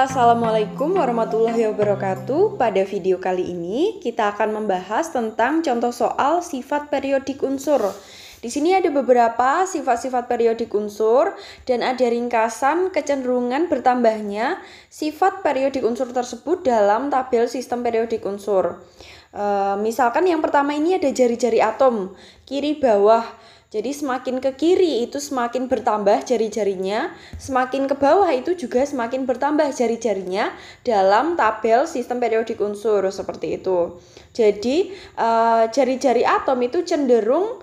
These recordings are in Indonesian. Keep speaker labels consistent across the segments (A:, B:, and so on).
A: Assalamualaikum warahmatullahi wabarakatuh. Pada video kali ini kita akan membahas tentang contoh soal sifat periodik unsur. Di sini ada beberapa sifat-sifat periodik unsur dan ada ringkasan kecenderungan bertambahnya sifat periodik unsur tersebut dalam tabel sistem periodik unsur. Misalkan yang pertama ini ada jari-jari atom kiri bawah. Jadi semakin ke kiri itu semakin bertambah jari-jarinya, semakin ke bawah itu juga semakin bertambah jari-jarinya dalam tabel sistem periodik unsur seperti itu. Jadi jari-jari atom itu cenderung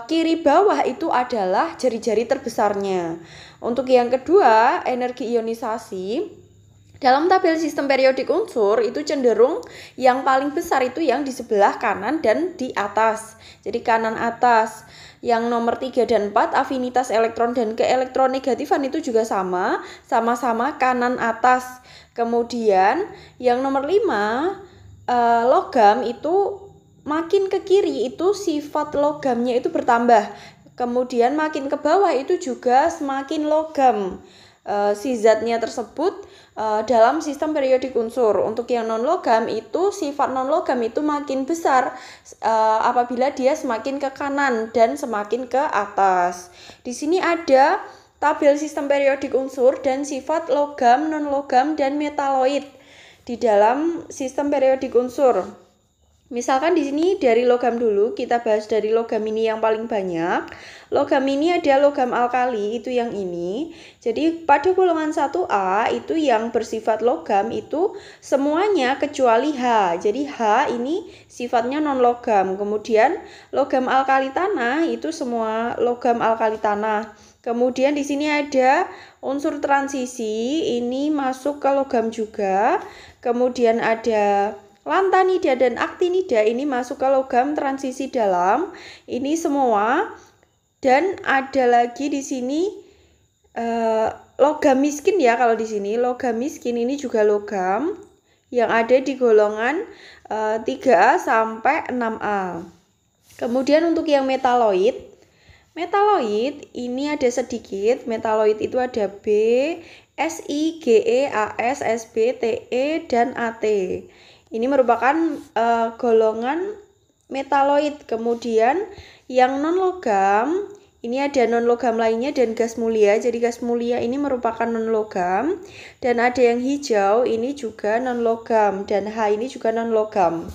A: kiri bawah itu adalah jari-jari terbesarnya. Untuk yang kedua, energi ionisasi dalam tabel sistem periodik unsur itu cenderung yang paling besar itu yang di sebelah kanan dan di atas. Jadi kanan atas. Yang nomor 3 dan 4 afinitas elektron dan keelektronegatifan itu juga sama-sama kanan atas. Kemudian yang nomor 5 logam itu makin ke kiri itu sifat logamnya itu bertambah. Kemudian makin ke bawah itu juga semakin logam si zatnya tersebut dalam sistem periodik unsur. Untuk yang non logam itu sifat non logam itu makin besar apabila dia semakin ke kanan dan semakin ke atas. Di sini ada tabel sistem periodik unsur dan sifat logam, non logam dan metaloid di dalam sistem periodik unsur. Misalkan di sini dari logam dulu, kita bahas dari logam ini yang paling banyak. Logam ini ada logam alkali, itu yang ini. Jadi pada golongan 1A itu yang bersifat logam itu semuanya kecuali H. Jadi H ini sifatnya non logam. Kemudian logam alkali tanah itu semua logam alkali tanah. Kemudian di sini ada unsur transisi, ini masuk ke logam juga. Kemudian ada lantanida dan aktinida ini masuk ke logam transisi dalam. Ini semua. Dan ada lagi di sini logam miskin ya, kalau di sini logam miskin ini juga logam yang ada di golongan 3A sampai 6A. Kemudian untuk yang metaloid ini ada sedikit. Metaloid itu ada B, Si, Ge, As, Sb, Te, dan At. Ini merupakan golongan metaloid. Kemudian yang non logam, ini ada non logam lainnya dan gas mulia. Jadi gas mulia ini merupakan non logam. Dan ada yang hijau, ini juga non logam. Dan H ini juga non logam.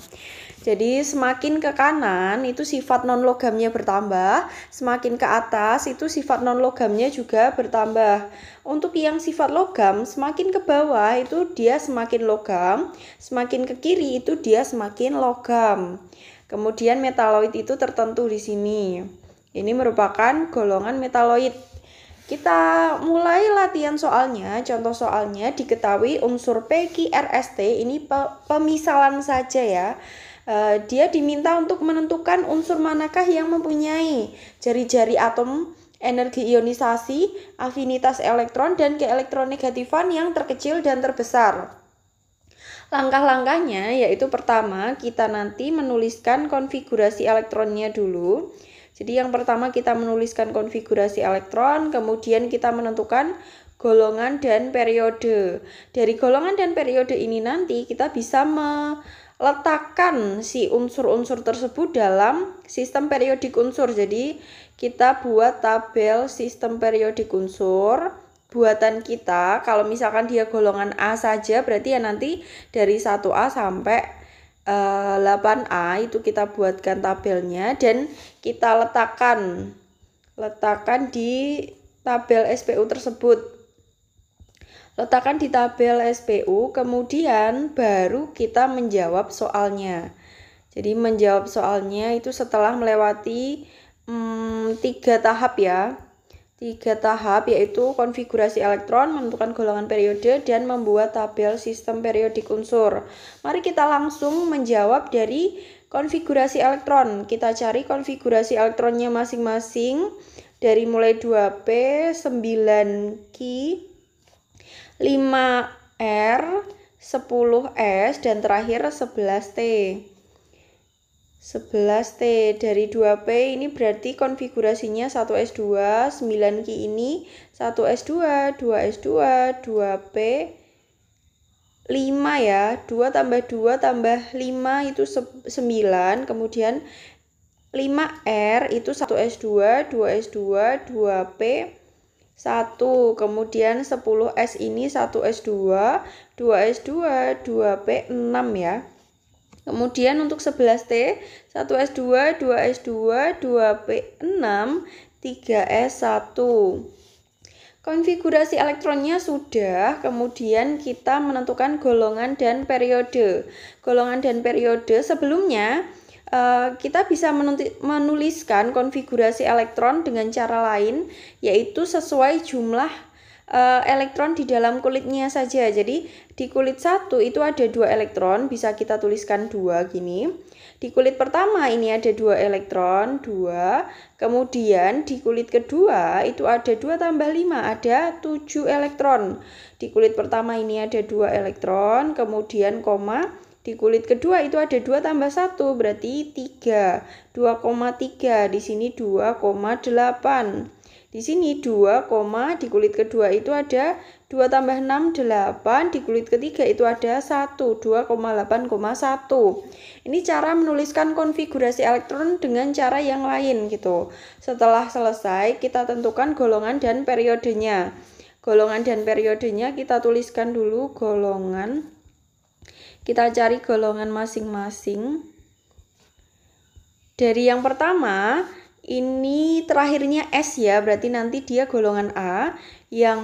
A: Jadi semakin ke kanan itu sifat non logamnya bertambah, semakin ke atas itu sifat non logamnya juga bertambah. Untuk yang sifat logam semakin ke bawah itu dia semakin logam, semakin ke kiri itu dia semakin logam. Kemudian metaloid itu tertentu di sini. Ini merupakan golongan metaloid. Kita mulai latihan soalnya. Contoh soalnya diketahui unsur PQRST ini pemisalan saja ya. Dia diminta untuk menentukan unsur manakah yang mempunyai jari-jari atom, energi ionisasi, afinitas elektron, dan keelektronegatifan yang terkecil dan terbesar. Langkah-langkahnya yaitu pertama kita nanti menuliskan konfigurasi elektronnya dulu. Jadi yang pertama kita menuliskan konfigurasi elektron, kemudian kita menentukan golongan dan periode. Dari golongan dan periode ini nanti kita bisa letakkan si unsur-unsur tersebut dalam sistem periodik unsur. Jadi kita buat tabel sistem periodik unsur buatan kita. Kalau misalkan dia golongan A saja berarti ya nanti dari 1A sampai 8A itu kita buatkan tabelnya dan kita letakkan di tabel SPU tersebut. Letakkan di tabel SPU, kemudian baru kita menjawab soalnya. Jadi menjawab soalnya itu setelah melewati 3 tahap ya. 3 tahap yaitu konfigurasi elektron, menentukan golongan periode, dan membuat tabel sistem periodik unsur. Mari kita langsung menjawab dari konfigurasi elektron. Kita cari konfigurasi elektronnya masing-masing dari mulai 2P, 9Q, 5R, 10S, dan terakhir 11T. 11T dari 2P ini berarti konfigurasinya 1S2, 9Q ini 1S2, 2S2, 2P, 5 ya. 2 tambah 2 tambah 5 itu 9. Kemudian 5R itu 1S2, 2S2, 2P, 1. Kemudian 10S ini 1S2, 2S2, 2P, 6 ya. Kemudian untuk 11T, 1S2, 2S2, 2P, 6, 3S1. Konfigurasi elektronnya sudah, kemudian kita menentukan golongan dan periode. Golongan dan periode sebelumnya kita bisa menuliskan konfigurasi elektron dengan cara lain, yaitu sesuai jumlah elektron di dalam kulitnya saja. Jadi di kulit 1 itu ada 2 elektron, bisa kita tuliskan 2 gini. Di kulit pertama ini ada 2 elektron, 2. Kemudian di kulit kedua itu ada 2 tambah 5, ada 7 elektron. Di kulit pertama ini ada 2 elektron, kemudian koma. Di kulit kedua itu ada 2 tambah 1, berarti 3. 2,3, di sini 2,8. Di sini 2, di kulit kedua itu ada 2 tambah 6, 8. Di kulit ketiga itu ada 1, 2,8,1. Ini cara menuliskan konfigurasi elektron dengan cara yang lain gitu. Setelah selesai, kita tentukan golongan dan periodenya. Golongan dan periodenya kita tuliskan dulu golongan. Kita cari golongan masing-masing. Dari yang pertama, ini terakhirnya S ya, berarti nanti dia golongan A. Yang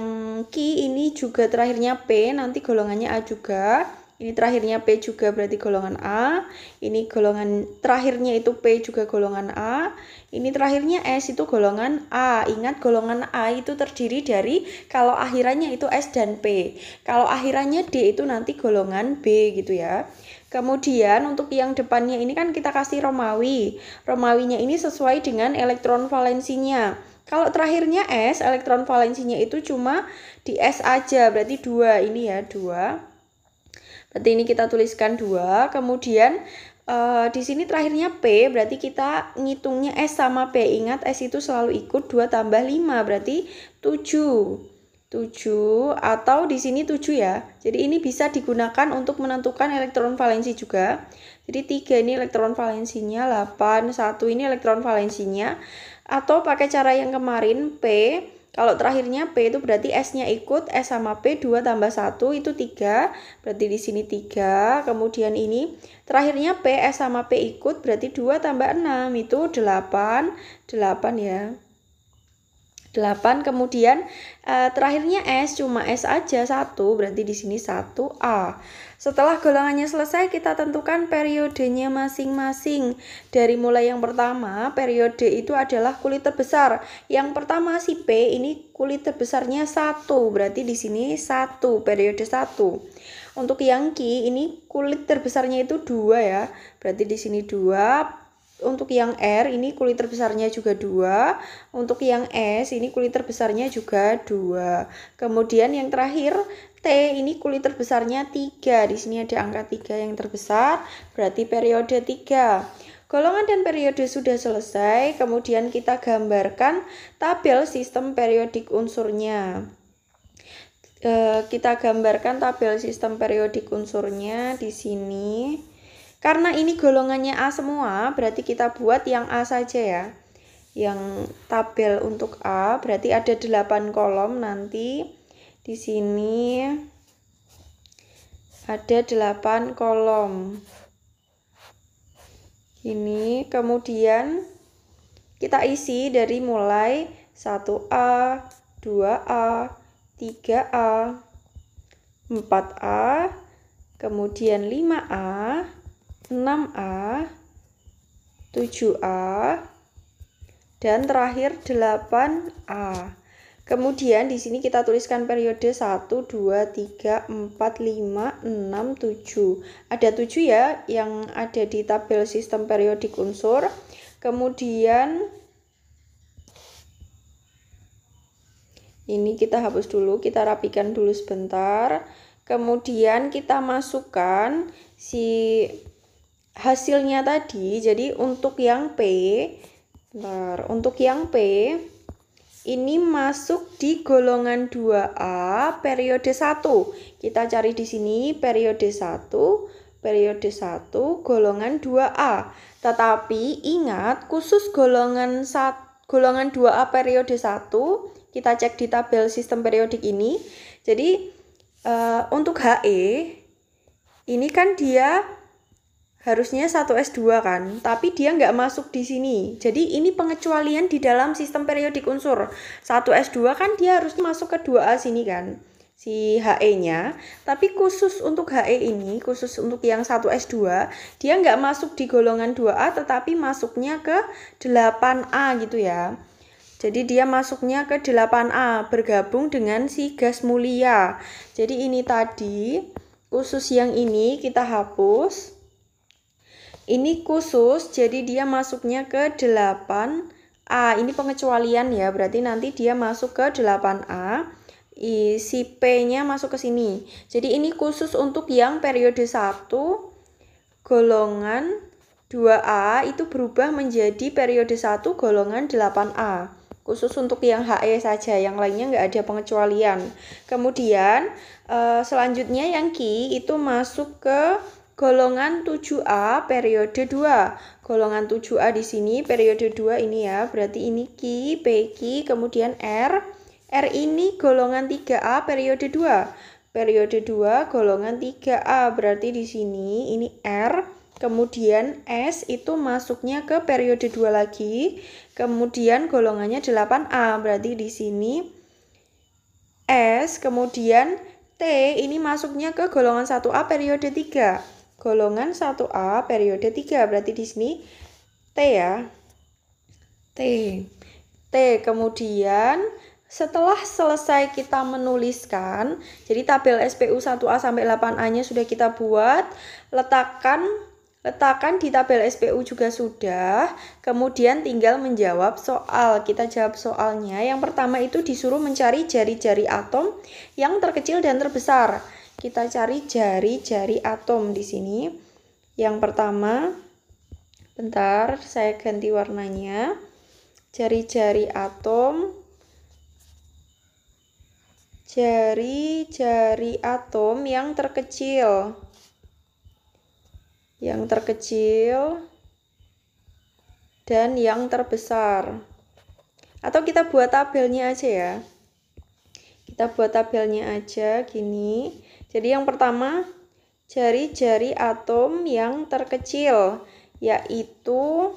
A: Q ini juga terakhirnya P, nanti golongannya A juga. Ini terakhirnya P juga berarti golongan A. Ini golongan terakhirnya itu P juga golongan A. Ini terakhirnya S itu golongan A. Ingat golongan A itu terdiri dari kalau akhirannya itu S dan P. Kalau akhirannya D itu nanti golongan B gitu ya. Kemudian untuk yang depannya ini kan kita kasih Romawi. Romawinya ini sesuai dengan elektron valensinya. Kalau terakhirnya S, elektron valensinya itu cuma di S aja, berarti 2. Ini ya 2. Berarti ini kita tuliskan 2. Kemudian di sini terakhirnya P, berarti kita ngitungnya S sama P. Ingat S itu selalu ikut 2 tambah 5, berarti 7. 7 atau di sini 7 ya. Jadi ini bisa digunakan untuk menentukan elektron valensi juga. Jadi 3 ini elektron valensinya, 8, 1 ini elektron valensinya. Atau pakai cara yang kemarin P. Kalau terakhirnya P itu berarti S-nya ikut, S sama P 2 tambah 1 itu 3, berarti di sini 3. Kemudian ini terakhirnya P, S sama P ikut, berarti 2 tambah 6 itu 8, 8 ya. 8, kemudian terakhirnya S, cuma S aja 1, berarti di sini 1A. Setelah golongannya selesai, kita tentukan periodenya masing-masing. Dari mulai yang pertama, periode itu adalah kulit terbesar. Yang pertama si P ini kulit terbesarnya 1, berarti di sini 1, periode 1. Untuk yang Q ini kulit terbesarnya itu 2 ya, berarti di sini 2. Untuk yang R ini kulit terbesarnya juga 2. Untuk yang S ini kulit terbesarnya juga 2. Kemudian yang terakhir T ini kulit terbesarnya 3. Di sini ada angka 3 yang terbesar, berarti periode 3. Golongan dan periode sudah selesai, kemudian kita gambarkan tabel sistem periodik unsurnya. Kita gambarkan tabel sistem periodik unsurnya di sini. Karena ini golongannya A semua, berarti kita buat yang A saja ya. Yang tabel untuk A berarti ada 8 kolom nanti. Di sini ada 8 kolom. Ini kemudian kita isi dari mulai 1A, 2A, 3A, 4A, kemudian 5A, 6A, 7A, dan terakhir 8A. Kemudian di sini kita tuliskan periode 1, 2, 3, 4, 5, 6, 7. Ada 7 ya yang ada di tabel sistem periodik unsur. Kemudian ini kita hapus dulu, kita rapikan dulu sebentar. Kemudian kita masukkan si hasilnya tadi. Jadi untuk yang P, untuk yang P ini masuk di golongan 2A periode 1. Kita cari di sini periode 1 golongan 2A. Tetapi ingat khusus golongan 2A periode 1, kita cek di tabel sistem periodik ini. Jadi untuk HE ini kan dia harusnya 1S2 kan, tapi dia nggak masuk di sini. Jadi ini pengecualian di dalam sistem periodik unsur. 1S2 kan dia harus masuk ke 2A sini kan, si HE-nya. Tapi khusus untuk HE ini, khusus untuk yang 1S2, dia nggak masuk di golongan 2A, tetapi masuknya ke 8A gitu ya. Jadi dia masuknya ke 8A, bergabung dengan si gas mulia. Jadi ini tadi, khusus yang ini kita hapus. Ini khusus, jadi dia masuknya ke 8A. Ini pengecualian ya, berarti nanti dia masuk ke 8A. Si P-nya masuk ke sini. Jadi ini khusus untuk yang periode 1 golongan 2A itu berubah menjadi periode 1 golongan 8A. Khusus untuk yang HE saja, yang lainnya nggak ada pengecualian. Kemudian selanjutnya yang Ki itu masuk ke golongan 7A periode 2. Golongan 7A di sini periode 2 ini ya. Berarti ini Ki, PQ, kemudian R. R ini golongan 3A periode 2. Periode 2 golongan 3A. Berarti di sini ini R. Kemudian S itu masuknya ke periode 2 lagi. Kemudian golongannya 8A. Berarti di sini S. Kemudian T ini masuknya ke golongan 1A periode 3. Golongan 1A periode 3. Berarti di sini T ya. T. Kemudian setelah selesai kita menuliskan, jadi tabel SPU 1A sampai 8A-nya sudah kita buat, letakkan di tabel SPU juga sudah, kemudian tinggal menjawab soal. Kita jawab soalnya. Yang pertama itu disuruh mencari jari-jari atom yang terkecil dan terbesar. Kita cari jari-jari atom di sini. Yang pertama, bentar, saya ganti warnanya. Jari-jari atom. Jari-jari atom yang terkecil. Yang terkecil dan yang terbesar. Atau kita buat tabelnya aja ya. Kita buat tabelnya aja gini. Jadi yang pertama, jari-jari atom yang terkecil, yaitu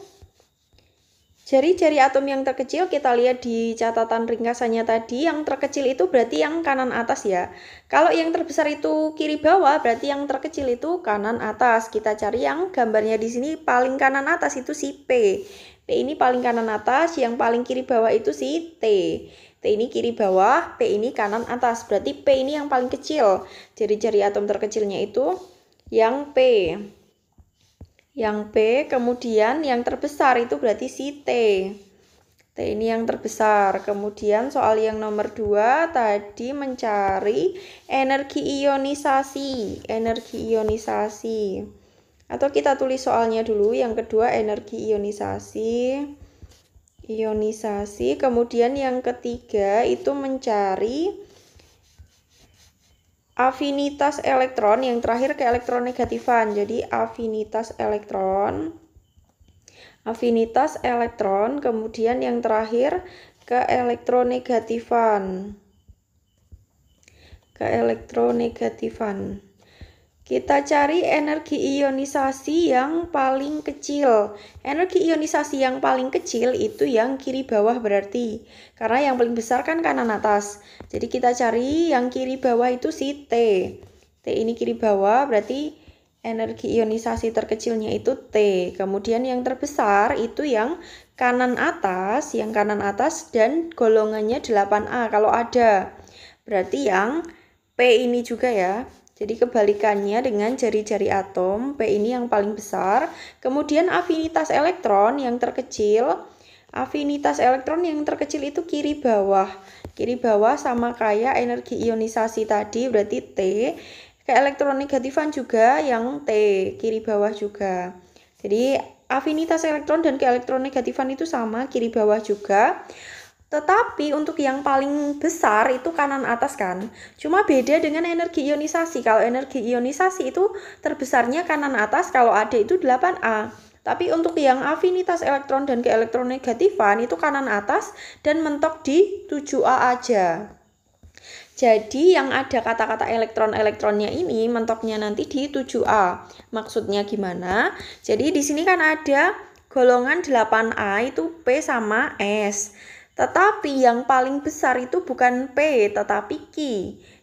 A: jari-jari atom yang terkecil. Kita lihat di catatan ringkasannya tadi, yang terkecil itu berarti yang kanan atas ya. Kalau yang terbesar itu kiri bawah, berarti yang terkecil itu kanan atas. Kita cari yang gambarnya di sini paling kanan atas itu si P. P ini paling kanan atas, yang paling kiri bawah itu si T. T ini kiri bawah, P ini kanan atas. Berarti P ini yang paling kecil. Jari-jari atom terkecilnya itu yang P. Yang P, kemudian yang terbesar itu berarti si T. T ini yang terbesar. Kemudian soal yang nomor 2 tadi mencari energi ionisasi. Energi ionisasi. Atau kita tulis soalnya dulu. Yang kedua energi ionisasi. Kemudian yang ketiga itu mencari afinitas elektron, yang terakhir ke elektronegatifan. Jadi afinitas elektron, kemudian yang terakhir ke elektronegatifan. Kita cari energi ionisasi yang paling kecil. Energi ionisasi yang paling kecil itu yang kiri bawah berarti. Karena yang paling besar kan kanan atas. Jadi kita cari yang kiri bawah itu si T. T ini kiri bawah berarti energi ionisasi terkecilnya itu T. Kemudian yang terbesar itu yang kanan atas. Yang kanan atas dan golongannya 8A kalau ada. Berarti yang P ini juga ya. Jadi kebalikannya dengan jari-jari atom, P ini yang paling besar. Kemudian afinitas elektron yang terkecil. Afinitas elektron yang terkecil itu kiri bawah. Kiri bawah sama kayak energi ionisasi tadi, berarti T. Ke elektronegatifan juga yang T, kiri bawah juga. Jadi afinitas elektron dan ke elektronegatifan itu sama, kiri bawah juga. Tetapi untuk yang paling besar itu kanan atas kan. Cuma beda dengan energi ionisasi. Kalau energi ionisasi itu terbesarnya kanan atas, kalau ada itu 8A. Tapi untuk yang afinitas elektron dan keelektronegatifan itu kanan atas dan mentok di 7A aja. Jadi yang ada kata-kata elektron-elektronnya ini mentoknya nanti di 7A. Maksudnya gimana? Jadi di sini kan ada golongan 8A itu P sama S. Tetapi yang paling besar itu bukan P, tetapi Q.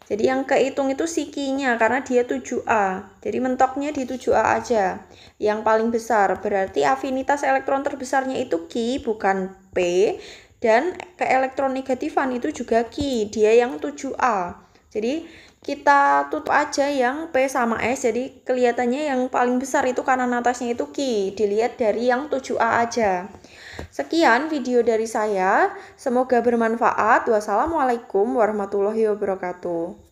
A: Jadi yang kehitung itu si Q-nya karena dia 7A. Jadi mentoknya di 7A aja. Yang paling besar berarti afinitas elektron terbesarnya itu Q, bukan P. Dan keelektronegatifan itu juga Q, dia yang 7A. Jadi kita tutup aja yang P sama S, jadi kelihatannya yang paling besar itu kanan atasnya itu Q. Dilihat dari yang 7A aja. Sekian video dari saya, semoga bermanfaat. Wassalamualaikum warahmatullahi wabarakatuh.